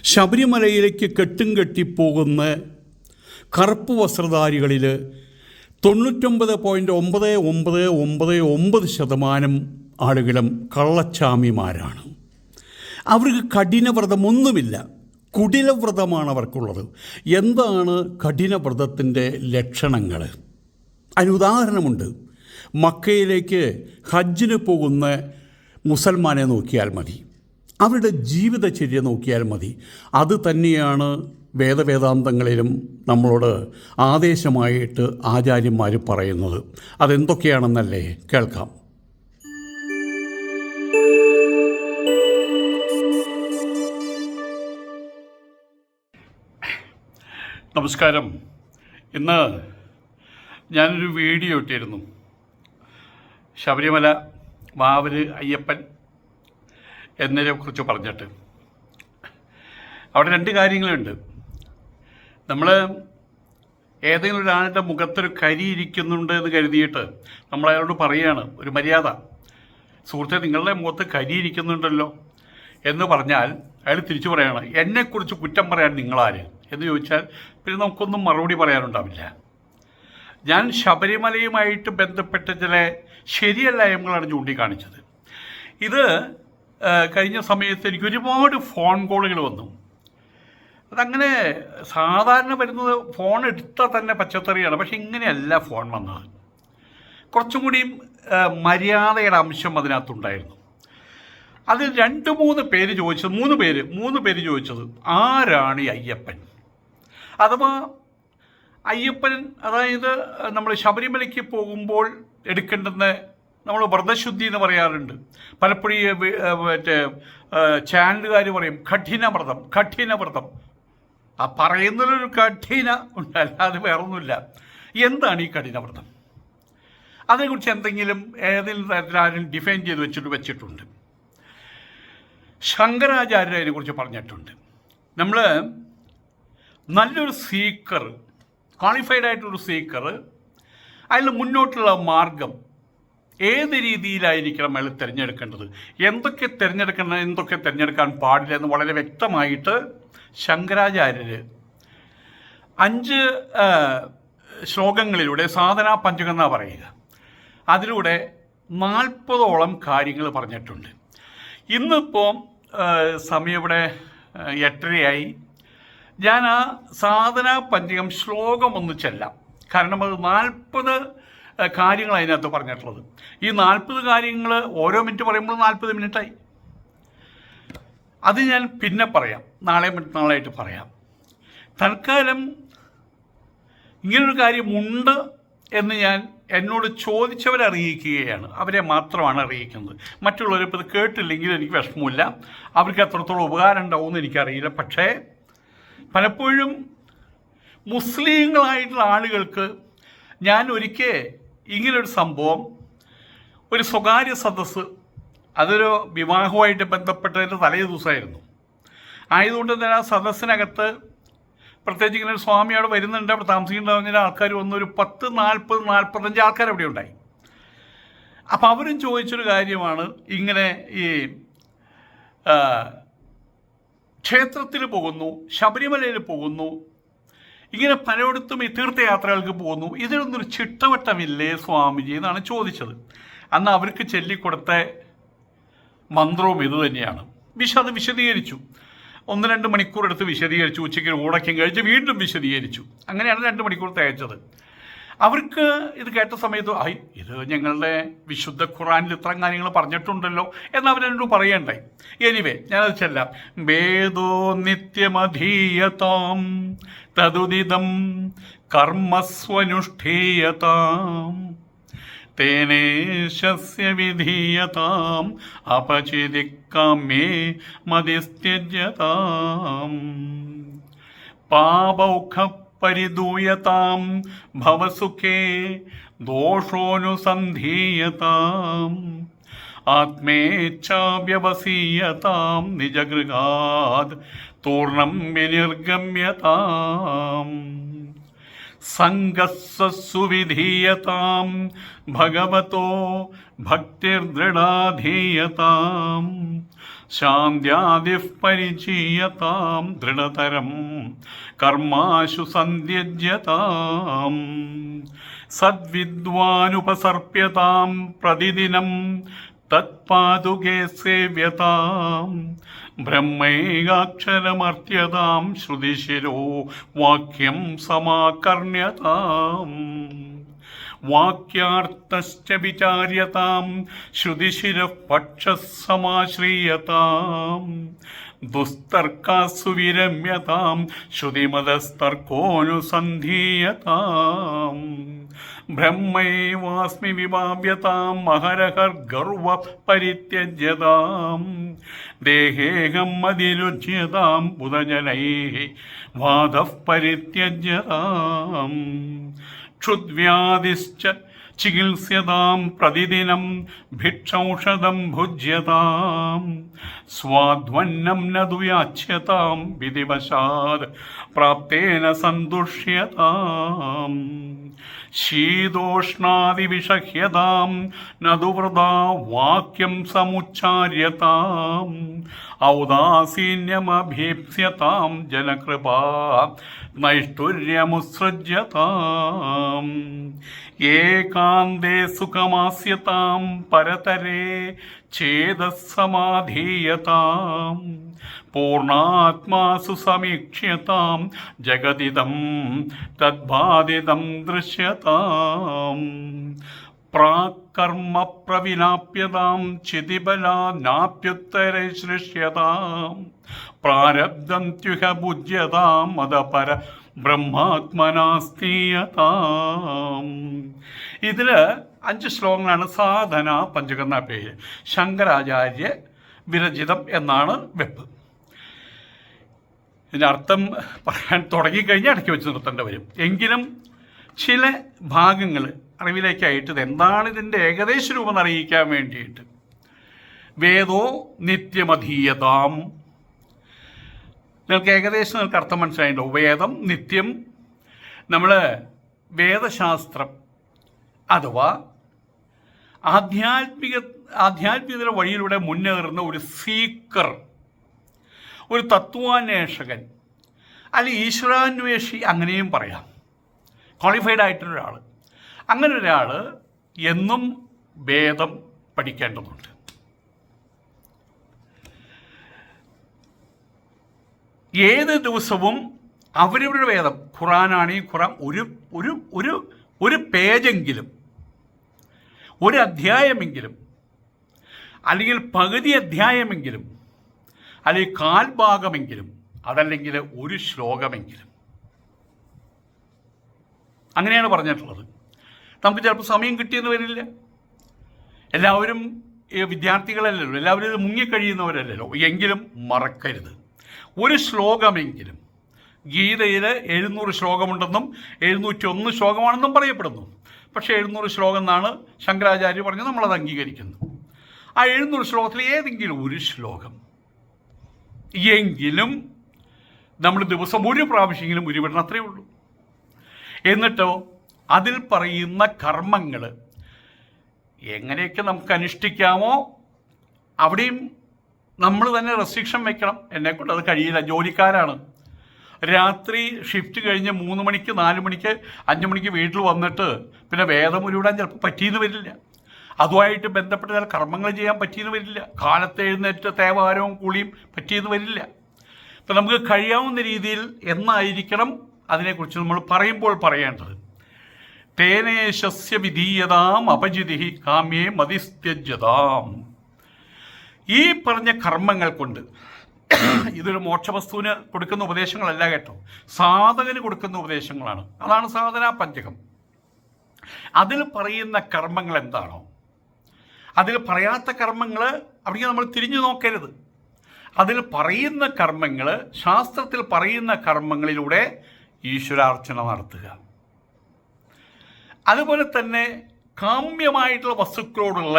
ശബരിമലയിലേക്ക് കെട്ടും കെട്ടിപ്പോകുന്ന കറുപ്പ് വസ്ത്രധാരികളിൽ 99.9999% ആളുകളും കള്ളച്ചാമിമാരാണ്. അവർക്ക് കഠിനവ്രതമൊന്നുമില്ല, കുടിലവ്രതമാണ് അവർക്കുള്ളത്. എന്താണ് കഠിനവ്രതത്തിൻ്റെ ലക്ഷണങ്ങൾ? അതിനുദാഹരണമുണ്ട്. മക്കയിലേക്ക് ഹജ്ജിന് പോകുന്ന മുസൽമാനെ നോക്കിയാൽ മതി, അവരുടെ ജീവിതചര്യ നോക്കിയാൽ മതി. അത് തന്നെയാണ് വേദവേദാന്തങ്ങളിലും നമ്മളോട് ആദേശമായിട്ട് ആചാര്യന്മാർ പറയുന്നത്. അതെന്തൊക്കെയാണെന്നല്ലേ കേൾക്കാം. നമസ്കാരം. ഇന്ന് ഞാനൊരു വീഡിയോ ഇട്ടിരുന്നു. ശബരിമല മാവര് അയ്യപ്പൻ എന്നതിനെക്കുറിച്ച് പറഞ്ഞിട്ട്. അവിടെ രണ്ട് കാര്യങ്ങളുണ്ട്. നമ്മൾ ഏതെങ്കിലും ഒരാളുടെ മുഖത്തൊരു കരി ഇരിക്കുന്നുണ്ട് എന്ന് കരുതിയിട്ട് നമ്മൾ അയാളോട് പറയുകയാണ്, ഒരു മര്യാദ, സുഹൃത്തെ നിങ്ങളുടെ മുഖത്ത് കരി ഇരിക്കുന്നുണ്ടല്ലോ എന്ന് പറഞ്ഞാൽ അയാൾ തിരിച്ചു പറയാണ്, എന്നെക്കുറിച്ച് കുറ്റം പറയാൻ നിങ്ങളാര് എന്ന് ചോദിച്ചാൽ പിന്നെ നമുക്കൊന്നും മറുപടി പറയാനുണ്ടാവില്ല. ഞാൻ ശബരിമലയുമായിട്ട് ബന്ധപ്പെട്ട ചില ശരിയല്ലായ്മകളാണ് ചൂണ്ടിക്കാണിച്ചത്. ഇത് കഴിഞ്ഞ സമയത്ത് എനിക്ക് ഒരുപാട് ഫോൺ കോളുകൾ വന്നു. അതങ്ങനെ സാധാരണ വരുന്നത് ഫോൺ എടുത്താൽ തന്നെ പച്ചത്തറിയാണ്. പക്ഷെ ഇങ്ങനെയല്ല ഫോൺ വന്നത്. കുറച്ചും കൂടിയും മര്യാദയുടെ അംശം അതിനകത്തുണ്ടായിരുന്നു. അതിൽ 2-3 പേര് ചോദിച്ചത്, 3 പേര് ചോദിച്ചത്, ആരാണ് ഈ അയ്യപ്പൻ? അഥവാ അയ്യപ്പൻ, അതായത് നമ്മൾ ശബരിമലയ്ക്ക് പോകുമ്പോൾ എടുക്കേണ്ടുന്ന, നമ്മൾ വ്രതശുദ്ധി എന്ന് പറയാറുണ്ട്. പലപ്പോഴും മറ്റേ ചാനലുകാർ പറയും കഠിനവ്രതം. ആ പറയുന്നതിലൊരു കഠിന ഉണ്ട്, അല്ലാതെ വേറൊന്നുമില്ല. എന്താണ് ഈ കഠിനവ്രതം? അതിനെക്കുറിച്ച് എന്തെങ്കിലും ഏതെങ്കിലും തരത്തിൽ ആരും ഡിഫൈൻ ചെയ്ത് വെച്ചിട്ടുണ്ട്. ശങ്കരാചാര്യർ അതിനെക്കുറിച്ച് പറഞ്ഞിട്ടുണ്ട്. നമ്മൾ നല്ലൊരു സീക്കർ, ക്വാളിഫൈഡ് ആയിട്ടൊരു സീക്കർ, അതിൽ മുന്നോട്ടുള്ള മാർഗം ഏത് രീതിയിലായിരിക്കണം അയാൾ തിരഞ്ഞെടുക്കേണ്ടത്, എന്തൊക്കെ തിരഞ്ഞെടുക്കണം, എന്തൊക്കെ തിരഞ്ഞെടുക്കാൻ പാടില്ല എന്ന് വളരെ വ്യക്തമായിട്ട് ശങ്കരാചാര്യർ 5 ശ്ലോകങ്ങളിലൂടെ, സാധനാ പഞ്ചകം എന്നാണ് പറയുക, അതിലൂടെ 40ഓളം കാര്യങ്ങൾ പറഞ്ഞിട്ടുണ്ട്. ഇന്നിപ്പോൾ സമയം ഇവിടെ 8:30 ഞാൻ ആ സാധനാ പഞ്ചകം ശ്ലോകം ഒന്ന് ചെല്ലാം. കാരണം അത് 40 കാര്യങ്ങൾ അതിനകത്ത് പറഞ്ഞിട്ടുള്ളത്. ഈ 40 കാര്യങ്ങൾ ഓരോ മിനിറ്റ് പറയുമ്പോൾ 40 മിനിറ്റായി. അത് ഞാൻ പിന്നെ പറയാം, നാളെ മറ്റന്നാളായിട്ട് പറയാം. തൽക്കാലം ഇങ്ങനൊരു കാര്യമുണ്ട് എന്ന് ഞാൻ എന്നോട് ചോദിച്ചവരെ അറിയിക്കുകയാണ്. അവരെ മാത്രമാണ് അറിയിക്കുന്നത്. മറ്റുള്ളവരിപ്പോൾ ഇത് കേട്ടില്ലെങ്കിൽ എനിക്ക് വിഷമമില്ല, അവർക്ക് എത്രത്തോളം ഉപകാരം ഉണ്ടാവുമെന്ന് എനിക്കറിയില്ല. പക്ഷേ പലപ്പോഴും മുസ്ലിങ്ങളായിട്ടുള്ള ആളുകൾക്ക് ഞാൻ ഒരിക്കൽ ഇങ്ങനൊരു സംഭവം, ഒരു സ്വകാര്യ സദസ്സ്, അതൊരു വിവാഹവുമായിട്ട് ബന്ധപ്പെട്ടതിൻ്റെ തലേ ദിവസമായിരുന്നു. ആയതുകൊണ്ട് തന്നെ ആ സദസ്സിനകത്ത് പ്രത്യേകിച്ച് ഇങ്ങനെ ഒരു സ്വാമി അവിടെ വരുന്നുണ്ട്, അവിടെ താമസിക്കേണ്ട ആൾക്കാർ വന്ന് ഒരു 10, 40, 45 ആൾക്കാർ അവിടെ ഉണ്ടായി. അപ്പോൾ അവരും ചോദിച്ചൊരു കാര്യമാണ്, ഇങ്ങനെ ഈ ക്ഷേത്രത്തിൽ പോകുന്നു, ശബരിമലയിൽ പോകുന്നു, ഇങ്ങനെ പലയിടത്തും ഈ തീർത്ഥയാത്രകൾക്ക് പോകുന്നു, ഇതിലൊന്നൊരു ചിട്ടവട്ടമില്ലേ സ്വാമിജി എന്നാണ് ചോദിച്ചത്. അന്ന് അവർക്ക് ചൊല്ലിക്കൊടുത്ത മന്ത്രവും ഇത് തന്നെയാണ്. അത് വിശദീകരിച്ചു. 1-2 മണിക്കൂർ എടുത്ത് വിശദീകരിച്ചു. ഉച്ചയ്ക്ക് ഊണയ്ക്കും കഴിച്ച് വീണ്ടും വിശദീകരിച്ചു. അങ്ങനെയാണ് 2 മണിക്കൂർ തികച്ചത്. അവർക്ക് ഇത് കേട്ട സമയത്ത് ഇത് ഞങ്ങളുടെ വിശുദ്ധ ഖുറാനിൽ ഇത്തരം കാര്യങ്ങൾ പറഞ്ഞിട്ടുണ്ടല്ലോ എന്ന് അവരെന്നോട് പറയണ്ടായി. എനിവേ ഞാനത് ചെല്ലാം. വേദോ നിത്യമധീയതാം തതുദിതം കർമ്മസ്വനുഷ്ഠീയതാം തേനേശസ്യ വിധീയതാം അപചിതിക്കാമേ മതിസ്ത്യജ്യതാം പാപൗഖ പരിദൂയതാം ഭവസുഖേ ദോഷോനുസന്ധീയതാം ആത്മേച്ഛാവ്യവസീയതാം നിജഗൃഹാത് തൂർണം വിനിർഗമ്യതാം സംഗസ്സുവിധീയതാം ഭഗവതോ ഭക്തിർദൃഢാധീയതാം ശാന്ത്യാദിഃ പരിചീയതാം ദൃഢതരം കർമാശു സന്ധ്യജ്യതാം സദ്വിദ്വാനുപസർപ്യതാം പ്രതിദിനം തത്പാദുകേ സേവ്യതാം ബ്രഹ്മൈകാക്ഷരമർത്യതാം ശ്രുതിശിരോ വാക്യം സമാകർണ്യതാം വാക്യാർത്ഥശ്ച വിചാര്യതാം ശ്രുതിശിരഃ പക്ഷഃ സമാശ്രീയതാം ദുസ്തർക്കാസു വിരമ്യതാം ശ്രുതിമതസ്തർക്കോനുസന്ധീയതാം ബ്രഹ്മൈവാസ്മി വിഭാവ്യതാം മഹരഹർഗർവ പരിത്യജ്യതാം ദേഹേഹം അതിരുജ്യതാം ബുധജനൈഃ വാദഃ പരിത്യജ്യതാം ക്ഷുദ്വ്യാധിശ്ച ചികിത്സ്യതാം പ്രതിദിനം ഭിക്ഷൗഷധം ഭുജ്യതാം സ്വാധ്വന്നം ന ദുയാച്യതാം വിധിവശാത് പ്രാപ്തേന സന്തുഷ്യതാം ശീതോഷ്ണാദിവിഷഹ്യതാം ന ദുവൃതാ വാക്യം സമുച്ചാര്യതാം ഔദാസീന്യമഭീപ്സ്യതാം ജനകൃപാ നൈഷ്ഠുര്യമുത്സൃജ്യതാം ഏകാന്തേ സുഖമാസ്യതാം പരതരേ ഛേദസമാധീയതാം പൂർണ്ണാത്മാസു സമീക്ഷ്യതാം ജഗതിദം തദ്ബാധിതം ദൃശ്യതാം പ്രാകർമ്മ പ്രവിനാപ്യതാം ചിതിബലാനാപ്യുത്തരേ സൃഷ്യതാം പ്രാരബ്ധം ത്യുഹ ഭുജ്യതാം മദപര ബ്രഹ്മാത്മനാസ്തീയതാം. ഇതിൽ 5 ശ്ലോകങ്ങളാണ് സാധന പഞ്ചകം എന്ന പേര്. ശങ്കരാചാര്യ വിരചിതം എന്നാണ് വെപ്പ്. ഇതിൻ്റെ അർത്ഥം പറയാൻ തുടങ്ങിക്കഴിഞ്ഞാൽ ഇടയ്ക്ക് വെച്ച് നിർത്തേണ്ടി വരും. എങ്കിലും ചില ഭാഗങ്ങൾ അറിവിലേക്കായിട്ട് ഇതെന്താണ് ഇതിൻ്റെ ഏകദേശ രൂപം അറിയിക്കാൻ വേണ്ടിയിട്ട് വേദോ നിത്യമധീയതാം. നിങ്ങൾക്ക് ഏകദേശം നിങ്ങൾക്ക് അർത്ഥം മനസ്സിലായിട്ടോ? വേദം നിത്യം, നമ്മൾ വേദശാസ്ത്രം അഥവാ ആധ്യാത്മികതയുടെ വഴിയിലൂടെ മുന്നേറുന്ന ഒരു സീക്കർ, ഒരു തത്വാന്വേഷകൻ, അല്ലെങ്കിൽ ഈശ്വരാന്വേഷി, അങ്ങനെയും പറയാം. ക്വാളിഫൈഡ് ആയിട്ടൊരാൾ, അങ്ങനെ ഒരാൾ എന്നും വേദം പഠിക്കേണ്ടതുണ്ട്. ഏത് ദിവസവും അവരവരുടെ വേദം, ഖുറാനാണെങ്കിൽ ഖുറാൻ ഒരു പേജെങ്കിലും, ഒരു അധ്യായമെങ്കിലും, അല്ലെങ്കിൽ പകുതി അധ്യായമെങ്കിലും, അല്ലെങ്കിൽ കാൽഭാഗമെങ്കിലും, അതല്ലെങ്കിൽ ഒരു ശ്ലോകമെങ്കിലും, അങ്ങനെയാണ് പറഞ്ഞിട്ടുള്ളത്. നമുക്ക് ചിലപ്പോൾ സമയം കിട്ടിയെന്ന് വരില്ല. എല്ലാവരും വിദ്യാർത്ഥികളല്ലല്ലോ, എല്ലാവരും ഇത് മുങ്ങിക്കഴിയുന്നവരല്ലല്ലോ. എങ്കിലും മറക്കരുത്, ഒരു ശ്ലോകമെങ്കിലും. ഗീതയിൽ 700 ശ്ലോകമുണ്ടെന്നും 701 ശ്ലോകമാണെന്നും പറയപ്പെടുന്നു. പക്ഷേ 700 ശ്ലോകം എന്നാണ് ശങ്കരാചാര്യ പറഞ്ഞ് നമ്മളത് അംഗീകരിക്കുന്നു. ആ 700 ശ്ലോകത്തിൽ ഏതെങ്കിലും ഒരു ശ്ലോകം എങ്കിലും നമ്മൾ ദിവസം ഒരു പ്രാവശ്യമെങ്കിലും ഉരുവിടണം, അത്രയേ ഉള്ളൂ. എന്നിട്ടോ അതിൽ പറയുന്ന കർമ്മങ്ങൾ എങ്ങനെയൊക്കെ നമുക്ക് അനുഷ്ഠിക്കാമോ അവിടെയും നമ്മൾ തന്നെ റെസ്ട്രിക്ഷൻ വെക്കണം. എന്നെക്കൊണ്ട് അത് കഴിയില്ല, ജോലിക്കാരാണ്. രാത്രി ഷിഫ്റ്റ് കഴിഞ്ഞ് 3 മണിക്ക് 4 മണിക്ക് 5 മണിക്ക് വീട്ടിൽ വന്നിട്ട് പിന്നെ വേദം ഉരുവിടാൻ ചിലപ്പോൾ പറ്റിയെന്ന് വരില്ല. അതുമായിട്ട് ബന്ധപ്പെട്ട ചില കർമ്മങ്ങൾ ചെയ്യാൻ പറ്റിയെന്ന് വരില്ല. കാലത്ത് എഴുന്നേറ്റ് തേവാരവും കുളിയും പറ്റിയെന്ന് വരില്ല. അപ്പം നമുക്ക് കഴിയാവുന്ന രീതിയിൽ എന്നായിരിക്കണം അതിനെക്കുറിച്ച് നമ്മൾ പറയുമ്പോൾ പറയേണ്ടത്. തേനേശസ്യ വിധീയതാം അപജിതി കാമ്യേ മതിസ്ത്യജ്യതാം. ഈ പറഞ്ഞ കർമ്മങ്ങൾ കൊണ്ട്, ഇതൊരു മോക്ഷവസ്തുവിന് കൊടുക്കുന്ന ഉപദേശങ്ങളല്ല കേട്ടോ, സാധകന് കൊടുക്കുന്ന ഉപദേശങ്ങളാണ്. അതാണ് സാധനാ പഞ്ചകം. അതിൽ പറയുന്ന കർമ്മങ്ങൾ എന്താണോ, അതിൽ പറയാത്ത കർമ്മങ്ങൾ അവിടെ നമ്മൾ തിരിഞ്ഞു നോക്കരുത്. അതിൽ പറയുന്ന കർമ്മങ്ങൾ, ശാസ്ത്രത്തിൽ പറയുന്ന കർമ്മങ്ങളിലൂടെ ഈശ്വരാർച്ചന നടത്തുക. അതുപോലെ തന്നെ കാമ്യമായിട്ടുള്ള വസ്തുക്കളോടുള്ള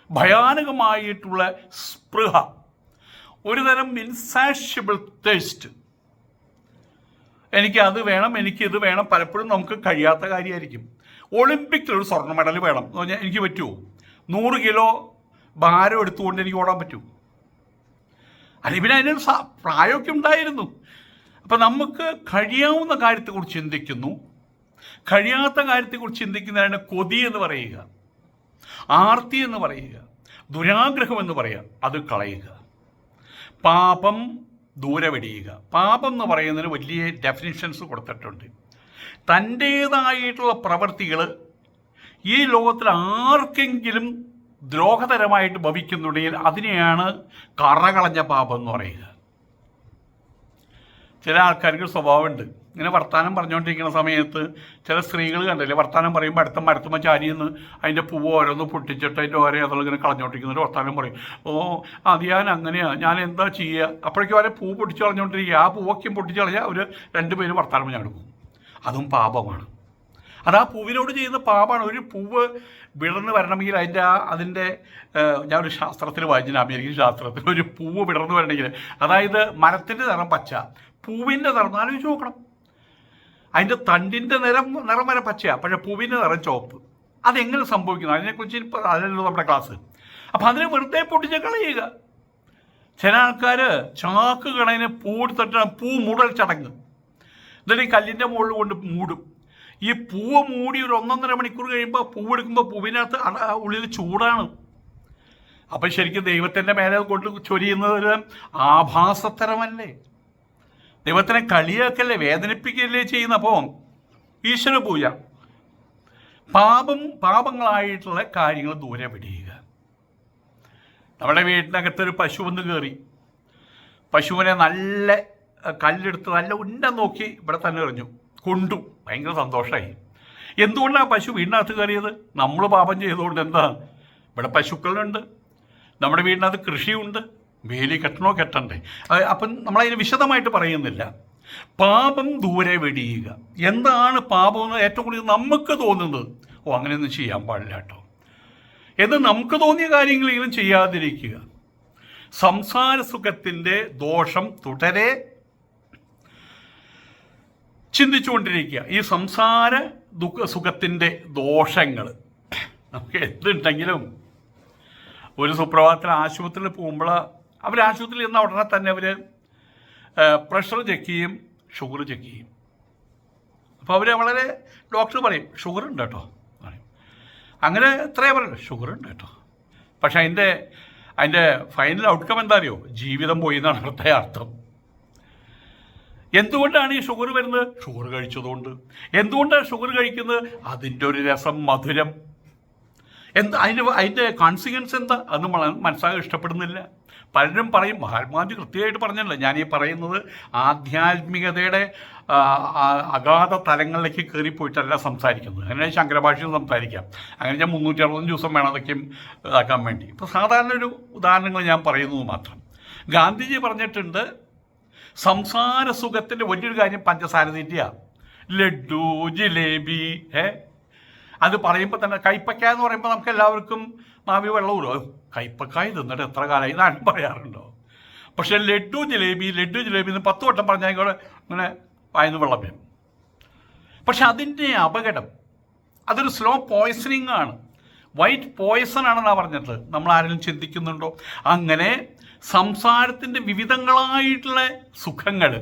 ഭയാനകമായിട്ടുള്ള സ്പൃഹ, ഒരുതരം ഇൻസാഷ്യബിൾ ടേസ്റ്റ്, എനിക്ക് അത് വേണം, എനിക്കിത് വേണം, പലപ്പോഴും നമുക്ക് കഴിയാത്ത കാര്യമായിരിക്കും. ഒളിമ്പിക്കിൽ ഒരു സ്വർണ്ണ മെഡൽ വേണം എന്ന് പറഞ്ഞാൽ എനിക്ക് പറ്റുമോ? 100 കിലോ ഭാരം എടുത്തുകൊണ്ട് എനിക്ക് ഓടാൻ പറ്റൂ? അല്ലെങ്കിൽ പിന്നെ അതിനൊരു പ്രായമൊക്കെ ഉണ്ടായിരുന്നു. അപ്പം നമുക്ക് കഴിയാവുന്ന കാര്യത്തെക്കുറിച്ച് ചിന്തിക്കുന്നു, കഴിയാത്ത കാര്യത്തെക്കുറിച്ച് ചിന്തിക്കുന്നതിനാണ് കൊതി എന്ന് പറയുക, ആർത്തി എന്ന് പറയുക, ദുരാഗ്രഹം എന്ന് പറയുക. അത് കളയുക. പാപം ദൂരെ വെടിയുക. പാപം എന്ന് പറയുന്നതിന് വലിയ ഡെഫിനിഷൻസ് കൊടുത്തിട്ടുണ്ട്. തൻ്റേതായിട്ടുള്ള പ്രവൃത്തികൾ ഈ ലോകത്തിൽ ആർക്കെങ്കിലും ദ്രോഹതരമായിട്ട് ഭവിക്കുന്നുണ്ടെങ്കിൽ അതിനെയാണ് കറകളഞ്ഞ പാപം എന്ന് പറയുക. ചില ആൾക്കാർക്ക് സ്വഭാവമുണ്ട്, ഇങ്ങനെ വർത്തമാനം പറഞ്ഞുകൊണ്ടിരിക്കുന്ന സമയത്ത് ചില സ്ത്രീകൾ കണ്ടില്ലേ, വർത്തമാനം പറയുമ്പോൾ അടുത്ത മരത്തുമ്പോൾ ചാരിയെന്ന് അതിൻ്റെ പൂവ് ഓരോന്ന് പൊട്ടിച്ചിട്ട് അതിൻ്റെ ഓരോ അതുള്ള ഇങ്ങനെ കളഞ്ഞുകൊണ്ടിരിക്കുന്നൊരു വർത്തമാനം പറയും. ഓ അത് ഞാൻ അങ്ങനെയാണ്, ഞാൻ എന്താ ചെയ്യുക? അപ്പോഴേക്കും അവരെ പൂ പൊട്ടിച്ച് കളഞ്ഞുകൊണ്ടിരിക്കുക. ആ പൂവൊക്കെയും പൊട്ടിച്ച് കളഞ്ഞാൽ അവർ രണ്ടുപേരും വർത്തമാനം പറഞ്ഞാൽ പോകും. അതും പാപമാണ്. അത് ആ പൂവിനോട് ചെയ്യുന്ന പാപമാണ്. ഒരു പൂവ് വിടർന്ന് വരണമെങ്കിൽ അതിൻ്റെ ഞാനൊരു ശാസ്ത്രത്തിൽ വായിച്ചില്ല, അമേരിക്കൻ ശാസ്ത്രത്തിൽ, ഒരു പൂവ് വിടർന്ന് വരണമെങ്കിൽ, അതായത് മരത്തിൻ്റെ നിറം പച്ച, പൂവിൻ്റെ നിറം ആലോചിച്ച് നോക്കണം. അതിൻ്റെ തണ്ടിൻ്റെ നിറം വരെ പച്ചയാണ്, പക്ഷേ പൂവിൻ്റെ നിറം ചുവപ്പ്. അതെങ്ങനെ സംഭവിക്കുന്നു അതിനെക്കുറിച്ച് ഇപ്പോൾ അതല്ലല്ലോ നമ്മുടെ ക്ലാസ്. അപ്പം അതിനെ വെറുതെ പൊട്ടിച്ച് കളയുക. ചില ആൾക്കാർ ചാക്ക് കണക്കിന് പൂ എടുത്തിട്ടാണ് പൂ മൂടൽ ചടങ്ങ്. എന്നിട്ട് ഈ കല്ലിൻ്റെ മുകളിൽ കൊണ്ട് മൂടും. ഈ പൂവ് മൂടി ഒരു 1.5 മണിക്കൂർ കഴിയുമ്പോൾ പൂവെടുക്കുമ്പോൾ പൂവിനകത്ത് ഉള്ളിൽ ചൂടാണ്. അപ്പം ശരിക്കും ദൈവത്തിൻ്റെ മേലെ കൊണ്ട് ചൊരിയുന്നത് ഒരു ആഭാസത്തരമല്ലേ? ദൈവത്തിനെ കളിയാക്കല്ലേ, വേദനിപ്പിക്കല്ലേ ചെയ്യുന്ന? അപ്പോൾ ഈശ്വര പൂജ, പാപങ്ങളായിട്ടുള്ള കാര്യങ്ങൾ ദൂരെ പിടിയുക. നമ്മുടെ വീട്ടിനകത്തൊരു പശു വന്ന് കയറി, പശുവിനെ നല്ല കല്ലെടുത്ത് നല്ല ഉന്നം നോക്കി ഇവിടെ തന്നെ എറിഞ്ഞു, കൊണ്ടു. ഭയങ്കര സന്തോഷമായി. എന്തുകൊണ്ടാണ് പശു വീടിനകത്ത് കയറിയത്? നമ്മൾ പാപം ചെയ്തുകൊണ്ട്. എന്താ, ഇവിടെ പശുക്കളുണ്ട്, നമ്മുടെ വീടിനകത്ത് കൃഷിയുണ്ട്, വേലി കെട്ടണോ കെട്ടണ്ടേ? അപ്പം നമ്മളതിന് വിശദമായിട്ട് പറയുന്നില്ല. പാപം ദൂരെ വെടിയുക. എന്താണ് പാപം എന്ന് ഏറ്റവും കൂടുതൽ നമുക്ക് തോന്നുന്നത്? ഓ അങ്ങനെയൊന്നും ചെയ്യാൻ പാടില്ല കേട്ടോ എന്ന് നമുക്ക് തോന്നിയ കാര്യങ്ങളെങ്കിലും ചെയ്യാതിരിക്കുക. സംസാര സുഖത്തിൻ്റെ ദോഷം തുടരെ ചിന്തിച്ചുകൊണ്ടിരിക്കുക. ഈ സംസാര സുഖത്തിൻ്റെ ദോഷങ്ങൾ നമുക്ക് എന്തുണ്ടെങ്കിലും ഒരു സുപ്രഭാതത്തിൽ ആശുപത്രിയിൽ പോകുമ്പോൾ ആശുപത്രിയിൽ ചെന്ന ഉടനെ തന്നെ അവർ പ്രഷർ ചെക്ക് ചെയ്യും, ഷുഗർ ചെക്ക് ചെയ്യും. അപ്പോൾ അവർ വളരെ ഡോക്ടർ പറയും ഷുഗർ ഉണ്ട് കേട്ടോ പറയും. അങ്ങനെ എത്രയാണ് പറയുന്നത്, ഷുഗർ ഉണ്ട് കേട്ടോ. പക്ഷേ അതിൻ്റെ ഫൈനൽ ഔട്ട്കം എന്താ അറിയോ? ജീവിതം പോയി എന്നാണ് അർത്ഥം. എന്തുകൊണ്ടാണ് ഈ ഷുഗർ വരുന്നത്? ഷുഗർ കഴിച്ചതുകൊണ്ട്. എന്തുകൊണ്ടാണ് ഷുഗർ കഴിക്കുന്നത്? അതിൻ്റെ ഒരു രസം, മധുരം. അതിൻ്റെ കോൺസിക്വൻസ് എന്താ അത് മനസ്സിലാക്കാൻ ഇഷ്ടപ്പെടുന്നില്ല. പലരും പറയും, മഹാത്മാജി കൃത്യമായിട്ട് പറഞ്ഞല്ലോ, ഞാനീ പറയുന്നത് ആധ്യാത്മികതയുടെ അഗാധ തലങ്ങളിലേക്ക് കയറിപ്പോയിട്ടല്ല സംസാരിക്കുന്നത്. അങ്ങനെ ശങ്കരഭാഷയും സംസാരിക്കാം, അങ്ങനെ ഞാൻ 365 ദിവസം വേണം അതൊക്കെയും ഇതാക്കാൻ വേണ്ടി. ഇപ്പോൾ സാധാരണ ഒരു ഉദാഹരണങ്ങൾ ഞാൻ പറയുന്നത് മാത്രം. ഗാന്ധിജി പറഞ്ഞിട്ടുണ്ട്, സംസാര സുഖത്തിൻ്റെ വലിയൊരു കാര്യം പഞ്ചസാര തീറ്റിയാണ്. ലഡ്ഡു, ജിലേബി, അത് പറയുമ്പോൾ തന്നെ കൈപ്പക്ക എന്ന് പറയുമ്പോൾ നമുക്ക് എല്ലാവർക്കും നാവി വെള്ളം വിടും. കൈപ്പക്കായ തിന്നിട്ട് എത്ര കാലമായി എന്നാണ് പറയാറുണ്ടോ? പക്ഷേ ലഡ്ഡു ജിലേബി എന്ന് 10 വട്ടം പറഞ്ഞാൽ കൂടെ ഇങ്ങനെ വായന്ന് വെള്ളം വരും. പക്ഷെ അതിൻ്റെ അപകടം, അതൊരു സ്ലോ പോയ്സണിങ് ആണ്, വൈറ്റ് പോയ്സൺ ആണെന്നാണ് പറഞ്ഞത്. നമ്മൾ ആരെങ്കിലും ചിന്തിക്കുന്നുണ്ടോ? അങ്ങനെ സംസാരത്തിൻ്റെ വിവിധങ്ങളായിട്ടുള്ള സുഖങ്ങൾ,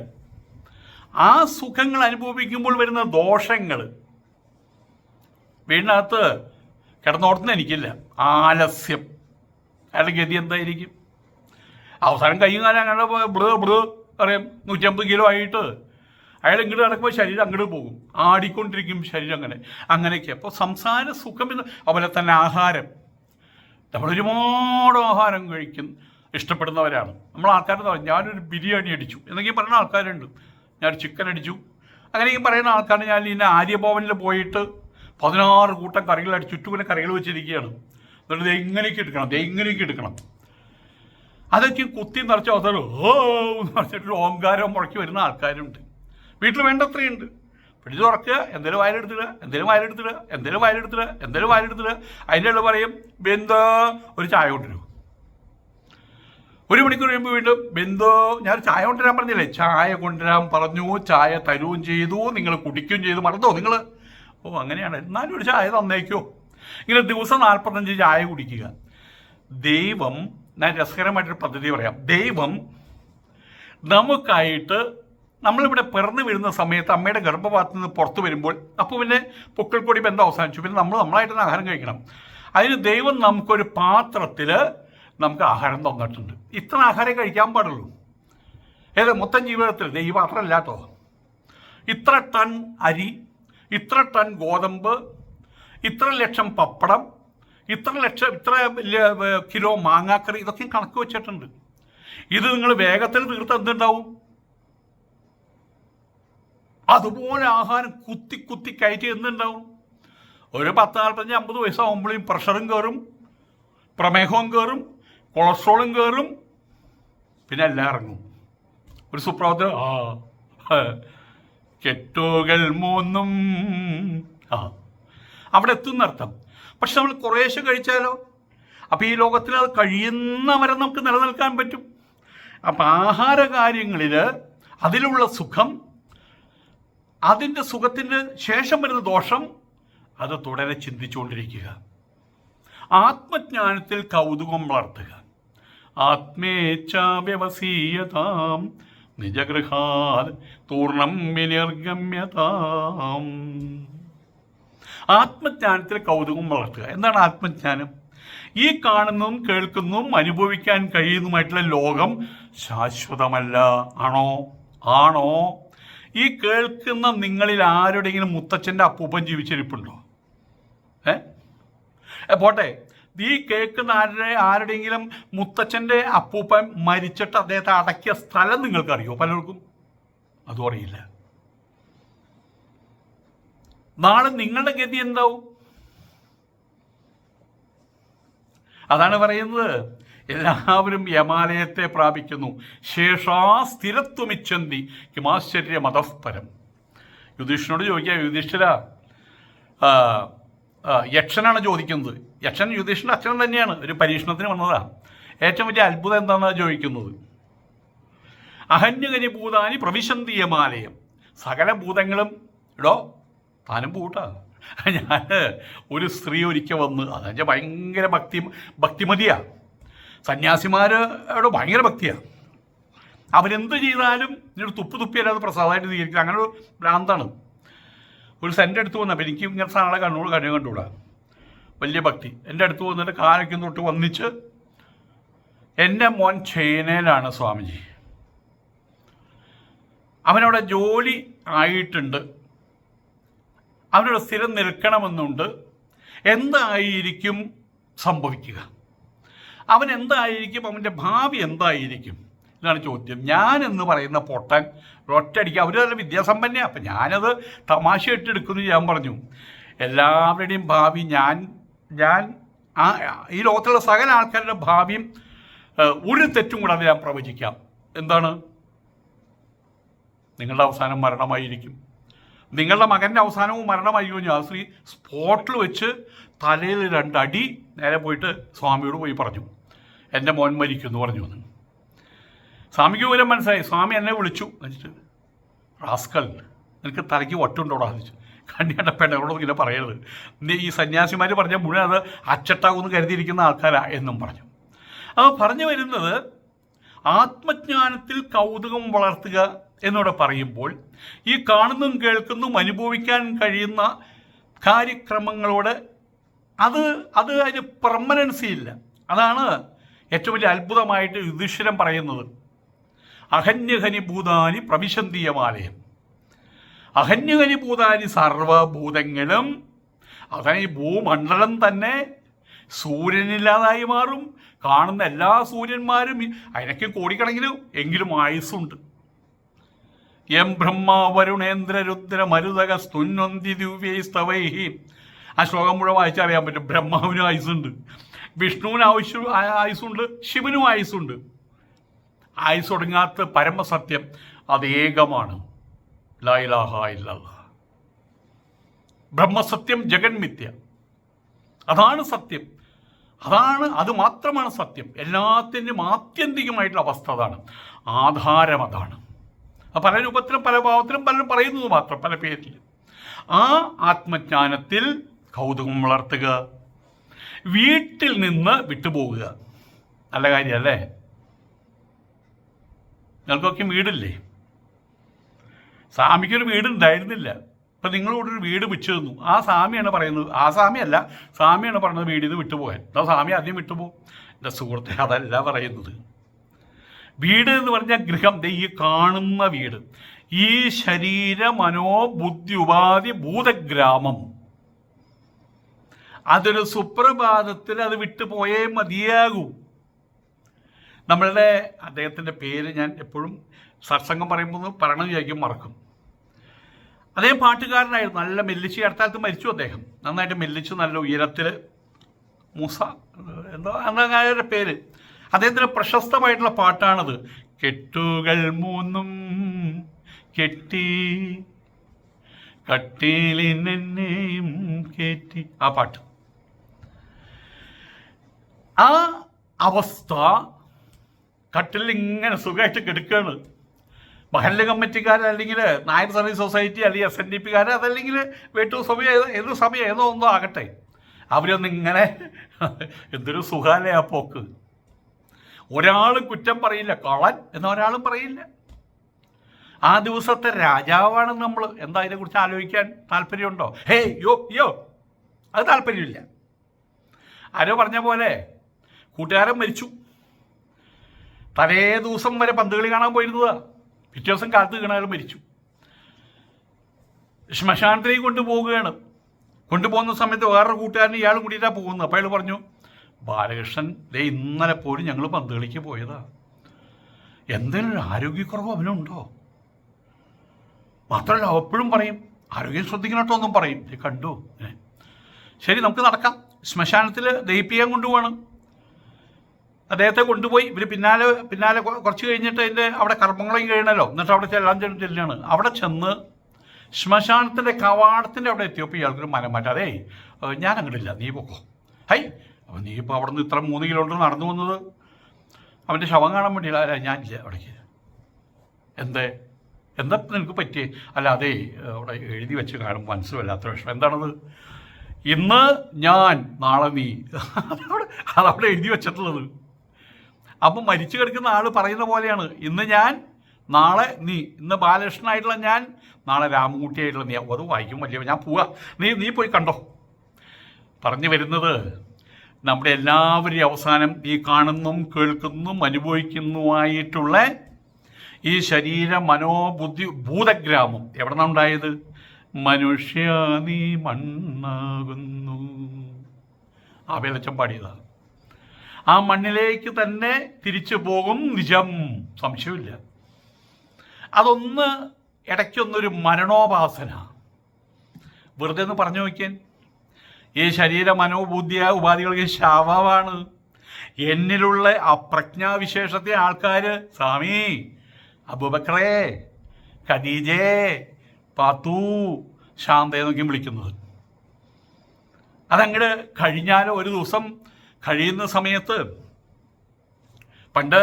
ആ സുഖങ്ങൾ അനുഭവിക്കുമ്പോൾ വരുന്ന ദോഷങ്ങൾ, വീടിനകത്ത് കിടന്നോടത്തുനിന്ന് എനിക്കില്ല, ആലസ്യം, അയാളുടെ ഗതി എന്തായിരിക്കും? അവസാനം കൈയും കാലം അങ്ങനെ പറയാം 150 കിലോ ആയിട്ട് അയാൾ ഇങ്ങോട്ട് നടക്കുമ്പോൾ ശരീരം അങ്ങോട്ട് പോകും, ആടിക്കൊണ്ടിരിക്കും ശരീരം അങ്ങനെയൊക്കെ. അപ്പോൾ സംസാര സുഖം എന്ന്. അതുപോലെ തന്നെ ആഹാരം, നമ്മളൊരുപാട് ആഹാരം ഇഷ്ടപ്പെടുന്നവരാണ് നമ്മൾ. ആൾക്കാരെന്ന് പറയും ഞാനൊരു ബിരിയാണി അടിച്ചു എന്നൊക്കെ പറയുന്ന ആൾക്കാരുണ്ട്, ഞാനൊരു ചിക്കൻ അടിച്ചു അങ്ങനെയൊക്കെ പറയുന്ന ആൾക്കാർ. ഞാൻ ഇന്ന് ആര്യഭവനിൽ പോയിട്ട് 16 കൂട്ടം കറികൾ അടിച്ചു, ചുറ്റുപോലെ കറികൾ വെച്ചിരിക്കുകയാണ്. എന്നിട്ട് ഇങ്ങനെയൊക്കെ എടുക്കണം. അതൊക്കെ കുത്തി നിറച്ച അവസരം എന്ന് പറഞ്ഞിട്ട് ഓംകാരം മുഴക്കി വരുന്ന ആൾക്കാരുണ്ട്. വീട്ടിൽ വേണ്ടത്രയുണ്ട്. പിടിച്ച് തുറക്കുക, എന്തേലും വയലെടുത്തിടുക. അതിൻ്റെ ഉള്ള പറയും ബെന്തോ ഒരു ചായ കൊണ്ടുവരും. 1 മണിക്കൂർ കഴിയുമ്പോൾ വീണ്ടും ബെന്തോ ഞാൻ ചായ കൊണ്ടുവരാൻ പറഞ്ഞില്ലേ, ചായ കൊണ്ടുവരാൻ പറഞ്ഞു, ചായ തരുകയും ചെയ്തു, നിങ്ങൾ കുടിക്കുകയും ചെയ്തു. മറന്നോ നിങ്ങൾ? ഓ അങ്ങനെയാണ്, എന്നാലും ഒരു ചായ തന്നേക്കോ. ഇങ്ങനെ ദിവസം 45 ചായ കുടിക്കുക. ദൈവം, ഞാൻ രസകരമായിട്ടൊരു പദ്ധതി പറയാം. ദൈവം നമുക്കായിട്ട് നമ്മളിവിടെ പിറന്നു വീഴുന്ന സമയത്ത് അമ്മയുടെ ഗർഭപാത്രത്തിൽ നിന്ന് പുറത്തു വരുമ്പോൾ അപ്പോൾ പിന്നെ പൊക്കിൾ കൂടി ബന്ധം അവസാനിച്ചു. പിന്നെ നമ്മളായിട്ട് ആഹാരം കഴിക്കണം. അതിന് ദൈവം നമുക്കൊരു പാത്രത്തിൽ നമുക്ക് ആഹാരം തന്നിട്ടുണ്ട്. ഇത്ര ആഹാരം കഴിക്കാൻ പാടുള്ളൂ. മൊത്തം ജീവിതത്തിൽ ഈ പാത്രമല്ല കേട്ടോ. ഇത്ര ടൺ അരി, ഇത്ര ടൺ ഗോതമ്പ്, ഇത്ര ലക്ഷം പപ്പടം, ഇത്ര കിലോ മാങ്ങാക്കറി, ഇതൊക്കെ കണക്ക് വെച്ചിട്ടുണ്ട്. ഇത് നിങ്ങൾ വേഗത്തിൽ തീർത്ത് എന്തുണ്ടാവും? അതുപോലെ ആഹാരം കുത്തി കുത്തി കയറ്റി എന്തുണ്ടാവും? ഒരു 40-45-50 വയസ്സാകുമ്പോഴേയും പ്രഷറും കയറും, പ്രമേഹവും കയറും, കൊളസ്ട്രോളും കയറും, പിന്നെ എല്ലാം ഇറങ്ങും. ഒരു സുപ്രഭാതം കെട്ടുകൾ മൂന്നും അവിടെ എത്തുന്നർത്ഥം. പക്ഷെ നമ്മൾ കുറേശ്ശെ കഴിച്ചാലോ? അപ്പം ഈ ലോകത്തിൽ അത് കഴിയുന്നവരെ നമുക്ക് നിലനിൽക്കാൻ പറ്റും. അപ്പം ആഹാര കാര്യങ്ങളിൽ അതിലുള്ള സുഖം, അതിൻ്റെ സുഖത്തിന് ശേഷം വരുന്ന ദോഷം, അത് തുടരെ ചിന്തിച്ചുകൊണ്ടിരിക്കുക. ആത്മജ്ഞാനത്തിൽ കൗതുകം വളർത്തുക. ആത്മേച്ഛ വ്യവസീയതാം നിജഗൃഹാൽ പൂർണ്ണം വിനിർഗമ്യതാം. ആത്മജ്ഞാനത്തിൽ കൗതുകം വളർത്തുക. എന്താണ് ആത്മജ്ഞാനം? ഈ കാണുന്നതും കേൾക്കുന്നതും അനുഭവിക്കാൻ കഴിയുന്നതുമായിട്ടുള്ള ലോകം ശാശ്വതമല്ല. ആണോ? ഈ കേൾക്കുന്ന നിങ്ങളിൽ ആരുടെയെങ്കിലും മുത്തച്ഛൻ്റെ അപ്പൂപ്പൻ ജീവിച്ചിരിപ്പുണ്ടോ? പോട്ടെ, ഈ കേൾക്കുന്ന ആരുടെയെങ്കിലും മുത്തച്ഛൻ്റെ അപ്പൂപ്പൻ മരിച്ചിട്ട് അദ്ദേഹത്തെ അടക്കിയ സ്ഥലം നിങ്ങൾക്കറിയോ? പലർക്കും അതും അറിയില്ല. നാളെ നിങ്ങളുടെ ഗതി എന്താവും? അതാണ് പറയുന്നത്, എല്ലാവരും യമാലയത്തെ പ്രാപിക്കുന്നു, ശേഷാ സ്ഥിരത്വമിച്ഛന്തി കിമാശ്ചര്യ മതഃപരം. യുധിഷ്ഠിരനോട് ചോദിക്കുക, യുധിഷ്ഠിര, യക്ഷനാണ് ചോദിക്കുന്നത്. യക്ഷൻ യുധിഷ്ഠിരൻ്റെ അച്ഛൻ തന്നെയാണ്, ഒരു പരീക്ഷണത്തിന് വന്നതാണ്. ഏറ്റവും വലിയ അത്ഭുതം എന്താണെന്നാണ് ചോദിക്കുന്നത്. അഹന്യകനി ഭൂതാനി പ്രവിശന്തി യമാലയം. സകല ഭൂതങ്ങളും താനും പൂട്ടാ. ഞാൻ ഒരു സ്ത്രീ ഒരിക്കൽ വന്ന്, അതെന്ന് ഭയങ്കര ഭക്തിമതിയാണ്. സന്യാസിമാരോട് ഭയങ്കര ഭക്തിയാണ്. അവരെന്ത് ചെയ്താലും ഇതിനൊരു തുപ്പിയാലും അത് പ്രസാദമായിട്ട് സ്വീകരിക്കുക. അങ്ങനെ ഒരു ഭ്രാന്താണ്. ഒരു സെൻ്റെ അടുത്ത് വന്നപ്പോൾ എനിക്ക് ഇങ്ങനത്തെ ആളെ കണ്ടുകൂടാ. വലിയ ഭക്തി. എൻ്റെ അടുത്ത് വന്നിട്ട് കാലൊക്കെ തൊട്ട് വന്നിച്ച്, എൻ്റെ മോൻ ചൈനയിലാണ് സ്വാമിജി, അവനവിടെ ജോലി ആയിട്ടുണ്ട്, അവനോട് സ്ഥിരം നിൽക്കണമെന്നുണ്ട്, എന്തായിരിക്കും സംഭവിക്കുക? അവൻ എന്തായിരിക്കും, അവൻ്റെ ഭാവി എന്തായിരിക്കും? ഇതാണ് ചോദ്യം. ഞാനെന്ന് പറയുന്ന പൊട്ടൻ ഒറ്റയടിക്ക്, അവർ നല്ല വിദ്യാസമ്പന്നയാണ്. അപ്പം ഞാനത് തമാശയായിട്ട് എടുക്കുന്നു. ഞാൻ പറഞ്ഞു, എല്ലാവരുടെയും ഭാവി ഞാൻ ഈ ലോകത്തുള്ള സകല ആൾക്കാരുടെ ഭാവിയും ഒരു തെറ്റും കൂടാതെ ഞാൻ പ്രവചിക്കാം. എന്താണ്? നിങ്ങളുടെ അവസാനം മരണമായിരിക്കും. നിങ്ങളുടെ മകൻ്റെ അവസാനവും മരണമായിരിക്കും. ആ സ്ത്രീ സ്പോട്ടിൽ വെച്ച് തലയിൽ 2 അടി നേരെ പോയിട്ട് സ്വാമിയോട് പോയി പറഞ്ഞു, എൻ്റെ മോൻ മരിക്കുമെന്ന് പറഞ്ഞു. എന്ന് സ്വാമിക്ക് വിവരം മനസ്സിലായി. സ്വാമി എന്നെ വിളിച്ചു. എന്നിട്ട്, റാസ്കൽ, നിനക്ക് തലയ്ക്ക് ഒട്ടുണ്ടോടാ ചോദിച്ചു. കണ്ണിയാണ്ട പെണ്ണോട് ഇങ്ങനെ പറയരുത്, ഈ സന്യാസിമാർ പറഞ്ഞ മുഴുവൻ അത് അച്ചട്ടാകുമെന്ന് കരുതിയിരിക്കുന്ന ആൾക്കാരാ എന്നും പറഞ്ഞു. അപ്പോൾ പറഞ്ഞു വരുന്നത്, ആത്മജ്ഞാനത്തിൽ കൗതുകം വളർത്തുക എന്നോട് പറയുമ്പോൾ ഈ കാണുന്നതും കേൾക്കുന്നതും അനുഭവിക്കാൻ കഴിയുന്ന കാര്യക്രമങ്ങളോട് അതിന് പെർമനൻസി ഇല്ല. അതാണ് ഏറ്റവും വലിയ അത്ഭുതമായിട്ട് യുധിഷ്ഠിരൻ പറയുന്നത്. അഹന്യഹനിഭൂതാനി പ്രവിശന്തിയമാലയം. അഹന്യഹനിഭൂതാനി സർവഭൂതങ്ങളും, അതാണ് ഈ ഭൂമണ്ഡലം തന്നെ സൂര്യനില്ലാതായി മാറും. കാണുന്ന എല്ലാ സൂര്യന്മാരും അതിനൊക്കെ കോടിക്കണക്കിന് എങ്കിലും ആയുസ്സുണ്ട്. യം ബ്രഹ്മ വരുണേന്ദ്ര രുദ്ര മരുതക സ്തുന്വന്തി ദിവ്യൈസ്തവൈഹി. ആ ശ്ലോകം മുഴുവൻ വായിച്ചറിയാൻ പറ്റും. ബ്രഹ്മാവിനും ആയുസ്സുണ്ട്, വിഷ്ണുവിന് ആയുസ്സുണ്ട്, ശിവനും ആയുസ്സുണ്ട്. ആയുസ് ഒടുങ്ങാത്ത പരമസത്യം അത് ഏകമാണ്. ലാ ഇലാഹ ഇല്ലല്ലാഹ്. ബ്രഹ്മസത്യം ജഗന്മിഥ്യ. അതാണ് സത്യം. അത് മാത്രമാണ് സത്യം. എല്ലാത്തിൻ്റെയും ആത്യന്തികമായിട്ടുള്ള അവസ്ഥ അതാണ്. ആധാരം അതാണ്. പല രൂപത്തിലും പല ഭാവത്തിലും പലരും പറയുന്നത് മാത്രം, പല പേരിൽ. ആ ആത്മജ്ഞാനത്തിൽ കൗതുകം വളർത്തുക. വീട്ടിൽ നിന്ന് വിട്ടുപോകുക. നല്ല കാര്യമല്ലേ? നിങ്ങൾക്കൊക്കെ വീടില്ലേ? സ്വാമിക്കൊരു വീടുണ്ടായിരുന്നില്ല. ഇപ്പം നിങ്ങളോട് ഒരു വീട് വെച്ചു തന്നു. ആ സ്വാമിയാണ് പറയുന്നത്, ആ സ്വാമിയല്ല, സ്വാമിയാണ് പറയുന്നത് വീടിൽ നിന്ന് വിട്ടുപോകാൻ. എന്താ സ്വാമി ആദ്യം വിട്ടുപോകും? എൻ്റെ സുഹൃത്തെ, അതല്ല പറയുന്നത്. വീട് എന്ന് പറഞ്ഞാൽ ഗൃഹം, ഈ കാണുന്ന വീട്, ഈ ശരീര മനോബുദ്ധി ഉപാധി ഭൂതഗ്രാമം. അതൊരു സുപ്രഭാതത്തിൽ അത് വിട്ടുപോയേ മതിയാകൂ. നമ്മളുടെ അദ്ദേഹത്തിൻ്റെ പേര് ഞാൻ എപ്പോഴും സത്സംഗം പറയുമ്പോൾ പറയണം വിചാരിക്കും, മറക്കും. അദ്ദേഹം പാട്ടുകാരനായിരുന്നു, നല്ല മെല്ലിച്ച്. അടുത്താലത്ത് മരിച്ചു അദ്ദേഹം. നന്നായിട്ട് മെല്ലിച്ച്, നല്ല ഉയരത്തിൽ, മൂസ എന്തോ അങ്ങനെ പേര്. അദ്ദേഹത്തിൻ്റെ പ്രശസ്തമായിട്ടുള്ള പാട്ടാണത്. കെട്ടുകൾ മൂന്നും കെട്ടി കട്ടിലിനെന്നെയും കെട്ടി, ആ പാട്ട്. ആ അവസ്ഥ, കട്ടിലിൽ ഇങ്ങനെ സുഖമായിട്ട് കിടക്കുകയാണ്. മഹല്ല് കമ്മിറ്റിക്കാർ, അല്ലെങ്കിൽ നായർ സർവീസ് സൊസൈറ്റി, അല്ലെങ്കിൽ SNDP-കാർ, അതല്ലെങ്കിൽ വേട്ടൂർ സമയം, ഏത് സമയം ഏതോ ഒന്നോ ആകട്ടെ, അവരൊന്നിങ്ങനെ എന്തൊരു സുഖാലേ ആ പോക്ക്. ഒരാളും കുറ്റം പറയില്ല, കള്ളൻ എന്ന ഒരാളും പറയില്ല. ആ ദിവസത്തെ രാജാവാണ് നമ്മൾ. എന്താ അതിനെക്കുറിച്ച് ആലോചിക്കാൻ താല്പര്യമുണ്ടോ? ഹേയ് യോ അത് താല്പര്യമില്ല. ആരോ പറഞ്ഞ പോലെ കൂട്ടുകാരൻ മരിച്ചു, തലേ ദിവസം വരെ പന്തുകളി കാണാൻ പോയിരുന്നതാ, പിറ്റേ ദിവസം കാലത്ത് വീണാൽ മരിച്ചു. ശ്മശാനത്തിലേക്ക് കൊണ്ടുപോവുകയാണ്. കൊണ്ടുപോകുന്ന സമയത്ത് വേറൊരു കൂട്ടുകാരൻ ഇയാളും കൂടിയിട്ടാണ് പോകുന്നത്. അപ്പോൾ അയാൾ പറഞ്ഞു, ബാലകൃഷ്ണൻ ഇന്നലെ പോലും ഞങ്ങൾ പന്തുകളിക്ക് പോയതാ, എന്തെങ്കിലും ഒരു ആരോഗ്യക്കുറവ് അവനുണ്ടോ? മാത്രമല്ല എപ്പോഴും പറയും ആരോഗ്യം ശ്രദ്ധിക്കണം ഒന്നും പറയും. കണ്ടു, ശരി നമുക്ക് നടക്കാം. ശ്മശാനത്തിൽ ദഹിപ്പിക്കാൻ കൊണ്ടുപോകണം. അദ്ദേഹത്തെ കൊണ്ടുപോയി ഇവർ പിന്നാലെ കുറച്ച് കഴിഞ്ഞിട്ട് അതിൻ്റെ അവിടെ കർമ്മങ്ങളും കഴിയണമല്ലോ. എന്നിട്ട് അവിടെ ചെല്ലാണ്. അവിടെ ചെന്ന് ശ്മശാനത്തിൻ്റെ കവാടത്തിൻ്റെ അവിടെ എത്തിയപ്പോൾ ഇയാൾക്കൊരു മനം മാറ്റം. അതേ ഞാൻ അങ്ങോട്ടില്ല, നീ പോക്കോ. ഹൈ, അപ്പം നീ ഇപ്പോൾ അവിടെ നിന്ന് ഇത്ര 3 കിലോമീറ്റർ നടന്നു വന്നത് അവൻ്റെ ശവം കാണാൻ വേണ്ടിയില്ല. അല്ല, ഞാനില്ല അവിടേക്ക്. എന്താ നിനക്ക് പറ്റിയേ? അല്ല, അതേ അവിടെ എഴുതി വെച്ച് കാണുമ്പോൾ മനസ്സുമല്ലാത്ത വിഷമം. എന്താണത്? ഇന്ന് ഞാൻ, നാളെ നീ. അതവിടെ എഴുതി വെച്ചിട്ടുള്ളത്. അപ്പം മരിച്ചു കിടക്കുന്ന ആൾ പറയുന്ന പോലെയാണ്, ഇന്ന് ഞാൻ, നാളെ നീ. ഇന്ന് ബാലകൃഷ്ണനായിട്ടുള്ള ഞാൻ, നാളെ രാമൻകുട്ടിയായിട്ടുള്ള നീ. അത് വായിക്കും വലിയ, ഞാൻ പോവാ, നീ പോയി കണ്ടോ. പറഞ്ഞു വരുന്നത്, നമ്മുടെ എല്ലാവരും അവസാനം ഈ കാണുന്നും കേൾക്കുന്നും അനുഭവിക്കുന്നുമായിട്ടുള്ള ഈ ശരീര മനോബുദ്ധി ഭൂതഗ്രാമം എവിടെ നിന്നാണ് ഉണ്ടായത്? മനുഷ്യ നീ മണ്ണാകുന്നു, ആ വെളിച്ചം പാടിയതാണ്. ആ മണ്ണിലേക്ക് തന്നെ തിരിച്ചു പോകും നിജം, സംശയമില്ല. അതൊന്ന് ഇടയ്ക്കൊന്നൊരു മരണോപാസന വെറുതെ ഒന്ന് പറഞ്ഞു നോക്കിയാൽ. ഈ ശരീര മനോബുദ്ധിയായ ഉപാധികൾക്ക് ശവമാണ്. എന്നിലുള്ള ആ പ്രജ്ഞാവിശേഷത്തെ ആൾക്കാർ സ്വാമി, അബൂബക്കറേ, ഖദീജേ, പാത്തു, ശാന്ത എന്നൊക്കെ വിളിക്കുന്നത്. അതങ്ങോട്ട് കഴിഞ്ഞാലോ, ഒരു ദിവസം കഴിയുന്ന സമയത്ത്, പണ്ട്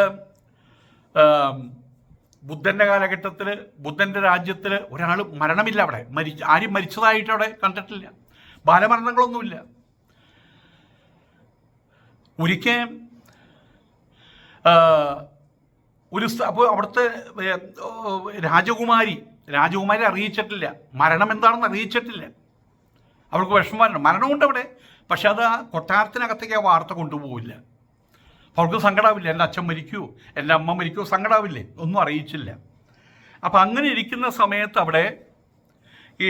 ബുദ്ധൻ്റെ കാലഘട്ടത്തിൽ, ബുദ്ധൻ്റെ രാജ്യത്തിൽ ഒരാൾ മരണമില്ല. അവിടെ ആരും മരിച്ചതായിട്ട് അവിടെ കണ്ടിട്ടില്ല, ബാലമരണങ്ങളൊന്നുമില്ല. ഒരിക്കൽ അപ്പോൾ അവിടുത്തെ രാജകുമാരി അറിയിച്ചിട്ടില്ല, മരണം എന്താണെന്ന് അറിയിച്ചിട്ടില്ല. അവർക്ക് വിഷമം, മരണമുണ്ട് അവിടെ, പക്ഷെ അത് ആ കൊട്ടാരത്തിനകത്തേക്ക് ആ വാർത്ത കൊണ്ടുപോകില്ല. അവർക്ക് സങ്കടാവില്ല, എൻ്റെ അച്ഛൻ മരിക്കുമോ, എൻ്റെ അമ്മ മരിക്കുമോ, സങ്കടാവില്ലേ, ഒന്നും അറിയിച്ചില്ല. അപ്പം അങ്ങനെ ഇരിക്കുന്ന സമയത്ത് അവിടെ ഈ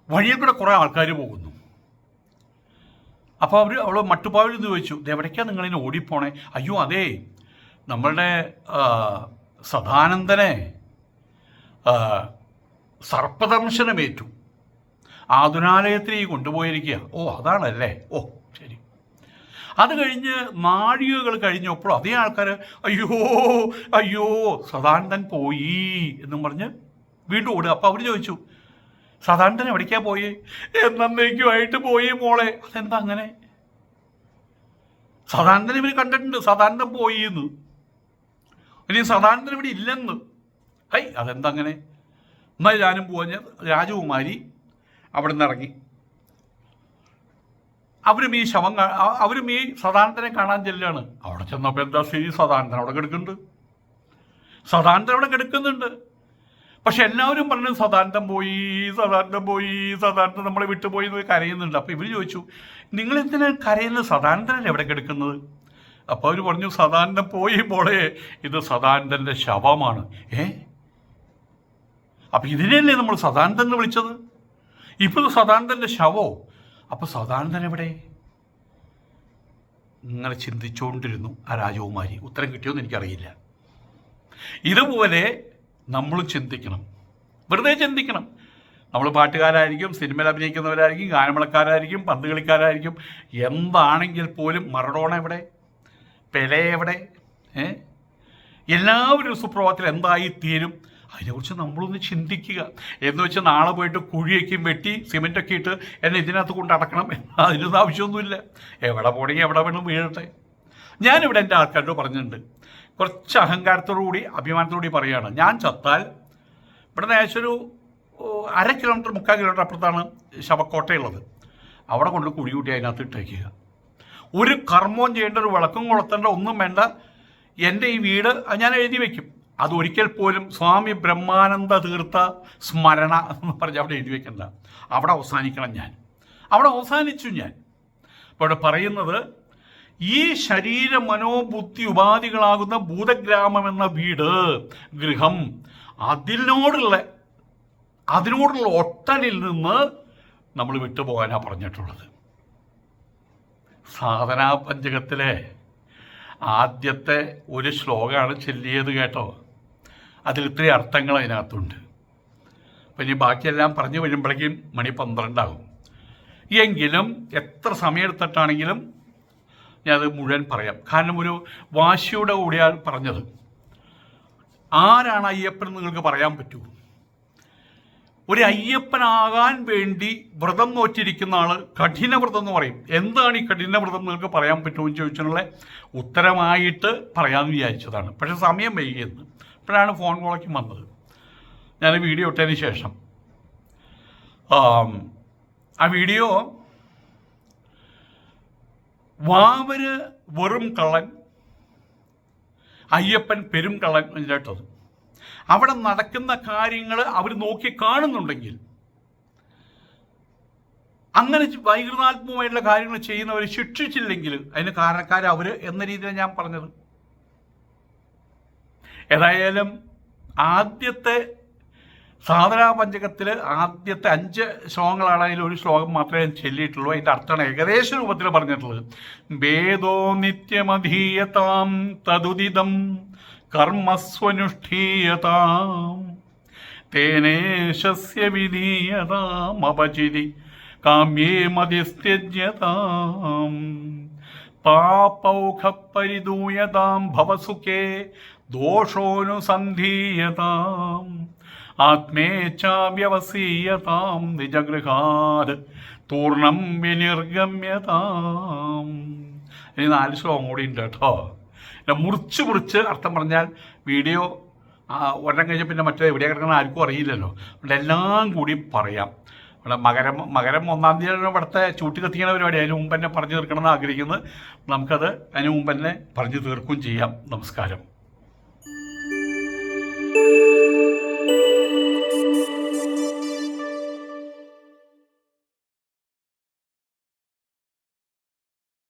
വഴിയിൽ കൂടെ കുറേ ആൾക്കാർ പോകുന്നു. അപ്പോൾ അവൾ മട്ടുപ്പാവിൽ നിന്ന് ചോദിച്ചു, എവിടേക്കാണ് നിങ്ങളിങ്ങനെ ഓടിപ്പോണേ? അയ്യോ അതേ, നമ്മളുടെ സദാനന്ദനെ സർപ്പദംശനമേറ്റു, ആതുരാലയത്തിലേക്ക് കൊണ്ടുപോയിരിക്കുക. ഓ അതാണല്ലേ, ഓ ശരി. അത് കഴിഞ്ഞ് നാഴികകൾ കഴിഞ്ഞപ്പോഴും അതേ ആൾക്കാർ അയ്യോ സദാനന്ദൻ പോയി എന്നും പറഞ്ഞ് വീണ്ടും ഓടുക. അപ്പോൾ അവർ ചോദിച്ചു, സദാനന്ദൻ എവിടേക്കാ പോയി? എന്നേക്കുമായിട്ട് പോയി മോളെ. അതെന്താ അങ്ങനെ? സദാനന്ദൻ ഇവർ കണ്ടിട്ടുണ്ട്, സദാനന്ദൻ പോയി എന്ന്. ഇനി സദാനന്ദൻ ഇവിടെ ഇല്ലെന്ന്. ഹൈ, അതെന്താ അങ്ങനെ? എന്നാൽ ഞാനും പോവാൻ. രാജകുമാരി അവിടെ നിന്ന് ഇറങ്ങി. അവരും ഈ സദാനന്ദനെ കാണാൻ ചെല്ലുകയാണ്. അവിടെ ചെന്നപ്പോൾ എന്താ സ്ഥിതി? സദാനന്ദൻ അവിടെ കിടക്കുന്നുണ്ട്. പക്ഷെ എല്ലാവരും പറഞ്ഞു സദാനന്ദൻ പോയി, സദാനന്ദൻ നമ്മളെ വിട്ടുപോയി എന്ന് കരയുന്നുണ്ട്. അപ്പോൾ ഇവർ ചോദിച്ചു, നിങ്ങൾ എന്തിനാണ് കരയുന്നത്? സദാനന്ദനല്ലേ എവിടെ കിടക്കുന്നത്? അപ്പോൾ അവർ പറഞ്ഞു, സദാനന്ദൻ പോയി മോളെ, ഇത് സദാനന്ദൻ്റെ ശവമാണ്. അപ്പം ഇതിനെയല്ലേ നമ്മൾ സദാനന്ദൻ എന്ന് വിളിച്ചത്? ഇപ്പോൾ സദാനന്ദൻ്റെ ശവോ? അപ്പോൾ സദാനന്ദൻ എവിടെ? ഇങ്ങനെ ചിന്തിച്ചുകൊണ്ടിരുന്നു ആ രാജകുമാരി. ഉത്തരം കിട്ടിയോന്ന് എനിക്കറിയില്ല. ഇതുപോലെ നമ്മളും ചിന്തിക്കണം, വെറുതെ ചിന്തിക്കണം. നമ്മൾ പാട്ടുകാരായിരിക്കും, സിനിമയിൽ അഭിനയിക്കുന്നവരായിരിക്കും, ഗാനമേളക്കാരായിരിക്കും, പന്ത് കളിക്കാരായിരിക്കും, എന്താണെങ്കിൽ പോലും മറഡോണ എവിടെ, പെലെ എവിടെ? എല്ലാവരും സുപ്രഭാതത്തിൽ എന്തായി തീരും, അതിനെക്കുറിച്ച് നമ്മളൊന്ന് ചിന്തിക്കുക. എന്ന് വെച്ച് നാളെ പോയിട്ട് കുഴിയൊക്കെയും വെട്ടി സിമെൻറ്റൊക്കെ ഇട്ട് എന്നെ ഇതിനകത്ത് കൊണ്ട് അടക്കണം, അതിനൊന്നും ആവശ്യമൊന്നുമില്ല. എവിടെ പോകണമെങ്കിൽ എവിടെ വേണം വീഴട്ടെ. ഞാനിവിടെ എൻ്റെ ആൾക്കാരോട് പറഞ്ഞിട്ടുണ്ട്, കുറച്ച് അഹങ്കാരത്തോടുകൂടി അഭിമാനത്തോടുകൂടി പറയുകയാണ്, ഞാൻ ചത്താൽ ഇവിടെ ഏകദേശം ഒരു 1/2 കിലോമീറ്റർ 3/4 കിലോമീറ്റർ അപ്പുറത്താണ് ശവക്കോട്ടയുള്ളത്. അവിടെ കൊണ്ട് കുഴി കൂട്ടി അതിനകത്ത് ഇട്ടേക്കുക. ഒരു കർമ്മവും ചെയ്യേണ്ട, ഒരു വിളക്കും കൊളുത്തേണ്ട, ഒന്നും വേണ്ട. എൻ്റെ ഈ വീട് ഞാൻ എഴുതി വയ്ക്കും. അതൊരിക്കൽ പോലും സ്വാമി ബ്രഹ്മാനന്ദ തീർത്ഥ സ്മരണ എന്ന് പറഞ്ഞ് അവിടെ എഴുതി വയ്ക്കണ്ട. അവിടെ അവസാനിക്കണം ഞാൻ. അവിടെ അവസാനിച്ചു ഞാൻ. അപ്പോൾ അവിടെ പറയുന്നത്, ഈ ശരീര മനോബുദ്ധി ഉപാധികളാകുന്ന ഭൂതഗ്രാമം എന്ന വീട്, ഗൃഹം, അതിനോടുള്ള ഒട്ടലിൽ നിന്ന് നമ്മൾ വിട്ടുപോകാനാണ് പറഞ്ഞിട്ടുള്ളത്. സാധനാ പഞ്ചകത്തിലെ ആദ്യത്തെ ഒരു ശ്ലോകമാണ് ചൊല്ലിയത് കേട്ടോ. അതിൽ ഇത്രയും അർത്ഥങ്ങൾ അതിനകത്തുണ്ട്. അപ്പം ഇനി ബാക്കിയെല്ലാം പറഞ്ഞു വരുമ്പോഴേക്കും മണി 12 ആകും. എങ്കിലും എത്ര സമയമെടുത്തിട്ടാണെങ്കിലും ഞാനത് മുഴുവൻ പറയാം. കാരണം ഒരു വാശിയുടെ കൂടിയാണ് പറഞ്ഞത്. ആരാണ് അയ്യപ്പൻ നിങ്ങൾക്ക് പറയാൻ പറ്റൂ? ഒരു അയ്യപ്പനാകാൻ വേണ്ടി വ്രതം നോറ്റിരിക്കുന്ന ആൾ കഠിന വ്രതം എന്ന് പറയും. എന്താണ് ഈ കഠിന വ്രതം നിങ്ങൾക്ക് പറയാൻ പറ്റുമെന്ന് ചോദിച്ചാലുള്ള ഉത്തരമായിട്ട് പറയാമെന്ന് വിചാരിച്ചതാണ്. പക്ഷെ സമയം വൈകിയെന്ന്. ഇപ്പോഴാണ് ഫോൺ കോളൊക്കെ വന്നത്. ഞാൻ വീഡിയോ ഇട്ടതിന് ശേഷം ആ വീഡിയോ വാവര് വെറും കള്ളൻ, അയ്യപ്പൻ പെരും കള്ളൻ എന്നിട്ടത്. അവിടെ നടക്കുന്ന കാര്യങ്ങൾ അവർ നോക്കി കാണുന്നുണ്ടെങ്കിൽ, അങ്ങനെ വൈകൃതാത്മകമായിട്ടുള്ള കാര്യങ്ങൾ ചെയ്യുന്നവർ ശിക്ഷിച്ചില്ലെങ്കിൽ അതിന് കാരണക്കാർ അവർ എന്ന രീതിയിലാണ് ഞാൻ പറഞ്ഞത്. ഏതായാലും ആദ്യത്തെ സാധനാ പഞ്ചകത്തിൽ ആദ്യത്തെ 5 ശ്ലോകങ്ങളാണ്. അതിൽ ഒരു ശ്ലോകം മാത്രമേ ഞാൻ ചൊല്ലിയിട്ടുള്ളൂ. അതിൻ്റെ അർത്ഥമാണ് ഏകദേശ രൂപത്തിൽ പറഞ്ഞിട്ടുള്ളത്. വേദോ നിത്യമധീയതാം തദുദിതം കർമ്മസ്വനുഷ്ഠീയതാം തേനേശസ്യ വിധീയതാം അപചിതി കാമ്യേ മതിസ്ത്യജ്യതാം പാപൗഖപരിദൂയതാം ഭവസുഖേ ദോഷോനുസന്ധീയതാം ആത്മേച്ഛാവ്യവസീയതാം നിജഗൃഹാത് പൂർണ്ണം വിനിർഗമ്യതാം. ഇനി 4 ശ്ലോകം കൂടി ഉണ്ട് കേട്ടോ. മുറിച്ച് അർത്ഥം പറഞ്ഞാൽ വീഡിയോ ഒരെണ്ണം കഴിഞ്ഞാൽ പിന്നെ മറ്റേ എവിടെ കിടക്കണം ആർക്കും അറിയില്ലല്ലോ. അതുകൊണ്ട് എല്ലാം കൂടി പറയാം. ഇവിടെ മകരം 1-ാം തീയതിയാണ് ഇവിടുത്തെ ചൂട്ടി കത്തിക്കുന്ന പരിപാടി. അതിന് മുമ്പ് തന്നെ പറഞ്ഞു തീർക്കണമെന്ന് ആഗ്രഹിക്കുന്നത്. നമുക്കത് അതിന് മുമ്പ് തന്നെ പറഞ്ഞു തീർക്കുകയും ചെയ്യാം. നമസ്കാരം.